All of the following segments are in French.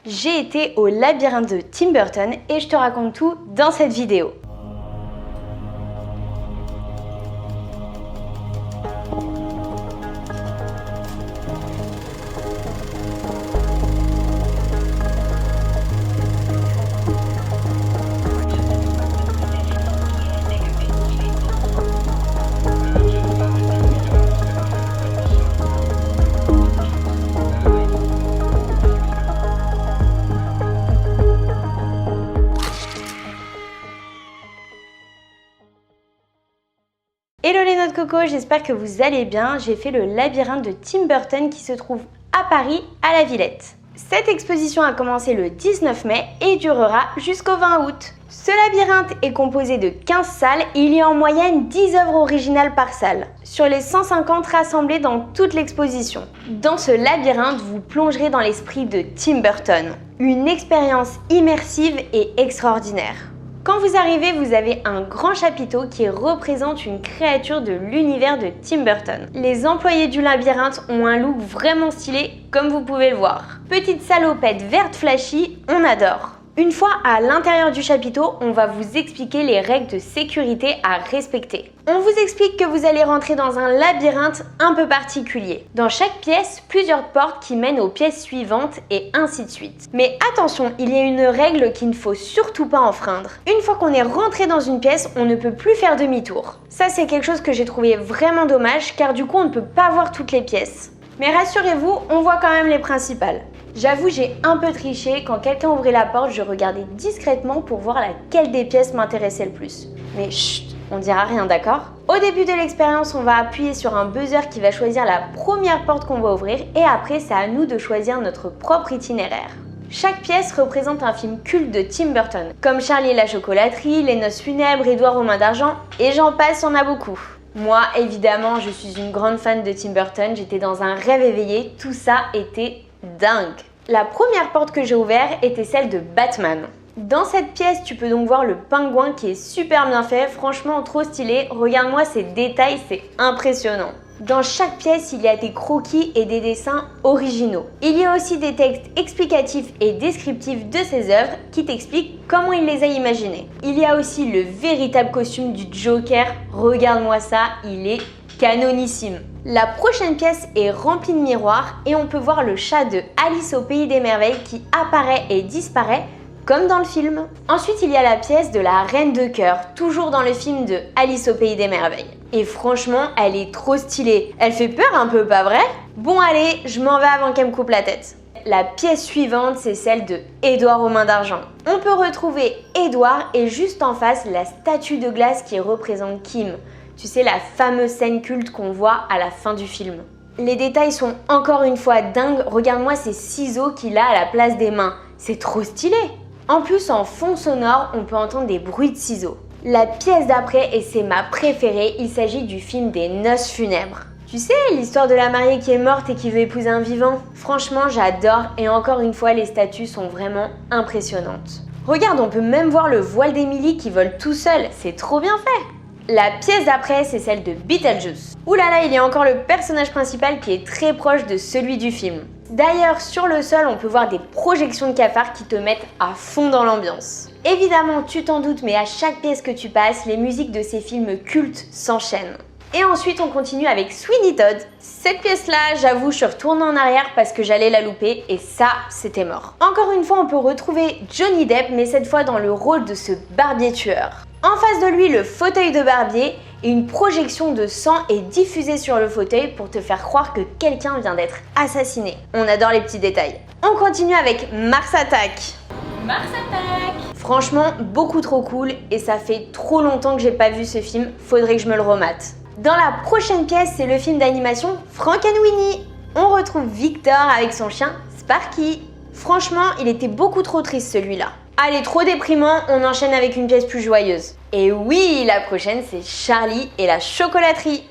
J'ai été au labyrinthe de Tim Burton et je te raconte tout dans cette vidéo. Hello les noix de coco, j'espère que vous allez bien. J'ai fait le labyrinthe de Tim Burton qui se trouve à Paris, à la Villette. Cette exposition a commencé le 19 mai et durera jusqu'au 20 août. Ce labyrinthe est composé de 15 salles et il y a en moyenne 10 œuvres originales par salle, sur les 150 rassemblées dans toute l'exposition. Dans ce labyrinthe, vous plongerez dans l'esprit de Tim Burton. Une expérience immersive et extraordinaire. Quand vous arrivez, vous avez un grand chapiteau qui représente une créature de l'univers de Tim Burton. Les employés du labyrinthe ont un look vraiment stylé, comme vous pouvez le voir. Petite salopette verte flashy, on adore. Une fois à l'intérieur du chapiteau, on va vous expliquer les règles de sécurité à respecter. On vous explique que vous allez rentrer dans un labyrinthe un peu particulier. Dans chaque pièce, plusieurs portes qui mènent aux pièces suivantes et ainsi de suite. Mais attention, il y a une règle qu'il ne faut surtout pas enfreindre. Une fois qu'on est rentré dans une pièce, on ne peut plus faire demi-tour. Ça, c'est quelque chose que j'ai trouvé vraiment dommage car du coup, on ne peut pas voir toutes les pièces. Mais rassurez-vous, on voit quand même les principales. J'avoue, j'ai un peu triché. Quand quelqu'un ouvrait la porte, je regardais discrètement pour voir laquelle des pièces m'intéressait le plus. Mais chut, on dira rien, d'accord? Au début de l'expérience, on va appuyer sur un buzzer qui va choisir la première porte qu'on va ouvrir et après, c'est à nous de choisir notre propre itinéraire. Chaque pièce représente un film culte de Tim Burton, comme Charlie et la chocolaterie, Les noces funèbres, Édouard aux mains d'argent, et j'en passe, on a beaucoup. Moi, évidemment, je suis une grande fan de Tim Burton, j'étais dans un rêve éveillé, tout ça était dingue. La première porte que j'ai ouverte était celle de Batman. Dans cette pièce, tu peux donc voir le pingouin qui est super bien fait, franchement trop stylé. Regarde-moi ces détails, c'est impressionnant. Dans chaque pièce, il y a des croquis et des dessins originaux. Il y a aussi des textes explicatifs et descriptifs de ces œuvres qui t'expliquent comment il les a imaginées. Il y a aussi le véritable costume du Joker. Regarde-moi ça, il est canonissime. La prochaine pièce est remplie de miroirs et on peut voir le chat de Alice au pays des merveilles qui apparaît et disparaît comme dans le film. Ensuite, il y a la pièce de la Reine de cœur, toujours dans le film de Alice au pays des merveilles. Et franchement, elle est trop stylée. Elle fait peur un peu, pas vrai? Bon allez, je m'en vais avant qu'elle me coupe la tête. La pièce suivante, c'est celle de Édouard aux mains d'argent. On peut retrouver Édouard et juste en face, la statue de glace qui représente Kim. Tu sais, la fameuse scène culte qu'on voit à la fin du film. Les détails sont encore une fois dingues. Regarde-moi ces ciseaux qu'il a à la place des mains. C'est trop stylé. En plus, en fond sonore, on peut entendre des bruits de ciseaux. La pièce d'après, et c'est ma préférée, il s'agit du film des noces funèbres. Tu sais, l'histoire de la mariée qui est morte et qui veut épouser un vivant. Franchement, j'adore et encore une fois, les statues sont vraiment impressionnantes. Regarde, on peut même voir le voile d'Émilie qui vole tout seul. C'est trop bien fait. La pièce d'après, c'est celle de Beetlejuice. Ouh là là, il y a encore le personnage principal qui est très proche de celui du film. D'ailleurs, sur le sol, on peut voir des projections de cafards qui te mettent à fond dans l'ambiance. Évidemment, tu t'en doutes, mais à chaque pièce que tu passes, les musiques de ces films cultes s'enchaînent. Et ensuite, on continue avec Sweeney Todd. Cette pièce-là, j'avoue, je suis retournée en arrière parce que j'allais la louper et ça, c'était mort. Encore une fois, on peut retrouver Johnny Depp, mais cette fois dans le rôle de ce barbier tueur. En face de lui, le fauteuil de barbier et une projection de sang est diffusée sur le fauteuil pour te faire croire que quelqu'un vient d'être assassiné. On adore les petits détails. On continue avec Mars Attack. Mars Attack! Franchement, beaucoup trop cool et ça fait trop longtemps que j'ai pas vu ce film, faudrait que je me le remate. Dans la prochaine pièce, c'est le film d'animation Frankenweenie. On retrouve Victor avec son chien Sparky. Franchement, il était beaucoup trop triste celui-là. Allez, trop déprimant, on enchaîne avec une pièce plus joyeuse. Et oui, la prochaine, c'est Charlie et la chocolaterie.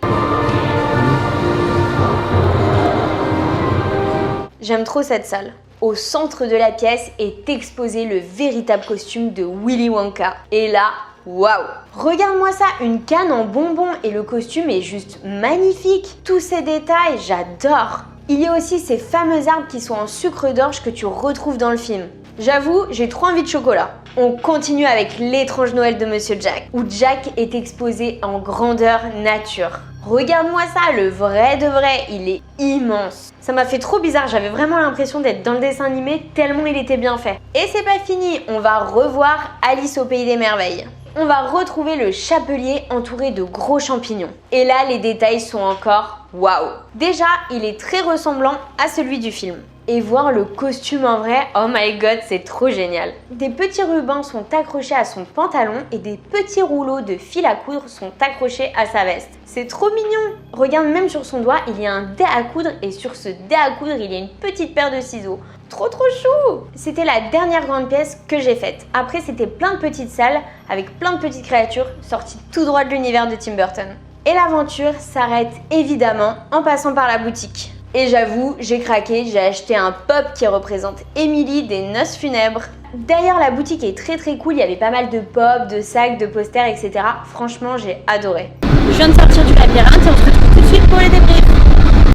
J'aime trop cette salle. Au centre de la pièce est exposé le véritable costume de Willy Wonka. Et là, waouh! Regarde-moi ça, une canne en bonbons et le costume est juste magnifique. Tous ces détails, j'adore. Il y a aussi ces fameux arbres qui sont en sucre d'orge que tu retrouves dans le film. J'avoue, j'ai trop envie de chocolat. On continue avec l'étrange Noël de Monsieur Jack, où Jack est exposé en grandeur nature. Regarde-moi ça, le vrai de vrai, il est immense. Ça m'a fait trop bizarre, j'avais vraiment l'impression d'être dans le dessin animé tellement il était bien fait. Et c'est pas fini, on va revoir Alice au pays des merveilles. On va retrouver le chapelier entouré de gros champignons. Et là, les détails sont encore waouh. Déjà, il est très ressemblant à celui du film. Et voir le costume en vrai, oh my god, c'est trop génial. Des petits rubans sont accrochés à son pantalon et des petits rouleaux de fil à coudre sont accrochés à sa veste. C'est trop mignon. Regarde, même sur son doigt, il y a un dé à coudre et sur ce dé à coudre, il y a une petite paire de ciseaux. Trop chou! C'était la dernière grande pièce que j'ai faite. Après, c'était plein de petites salles avec plein de petites créatures sorties tout droit de l'univers de Tim Burton. Et l'aventure s'arrête évidemment en passant par la boutique. Et j'avoue, j'ai craqué, j'ai acheté un pop qui représente Emily des Noces Funèbres. D'ailleurs, la boutique est très cool, il y avait pas mal de pop, de sacs, de posters, etc. Franchement, j'ai adoré. Je viens de sortir du labyrinthe et on se retrouve tout de suite pour les débriefs.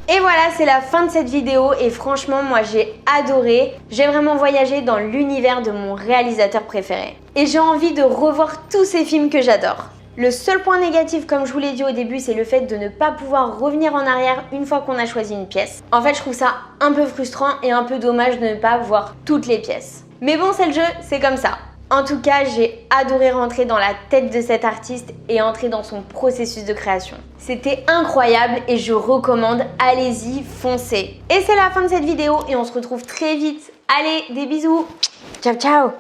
Et voilà, c'est la fin de cette vidéo et franchement, moi j'ai adoré. J'ai vraiment voyagé dans l'univers de mon réalisateur préféré. Et j'ai envie de revoir tous ces films que j'adore. Le seul point négatif, comme je vous l'ai dit au début, c'est le fait de ne pas pouvoir revenir en arrière une fois qu'on a choisi une pièce. En fait, je trouve ça un peu frustrant et un peu dommage de ne pas voir toutes les pièces. Mais bon, c'est le jeu, c'est comme ça. En tout cas, j'ai adoré rentrer dans la tête de cet artiste et entrer dans son processus de création. C'était incroyable et je recommande, allez-y, foncez. Et c'est la fin de cette vidéo et on se retrouve très vite. Allez, des bisous. Ciao, ciao.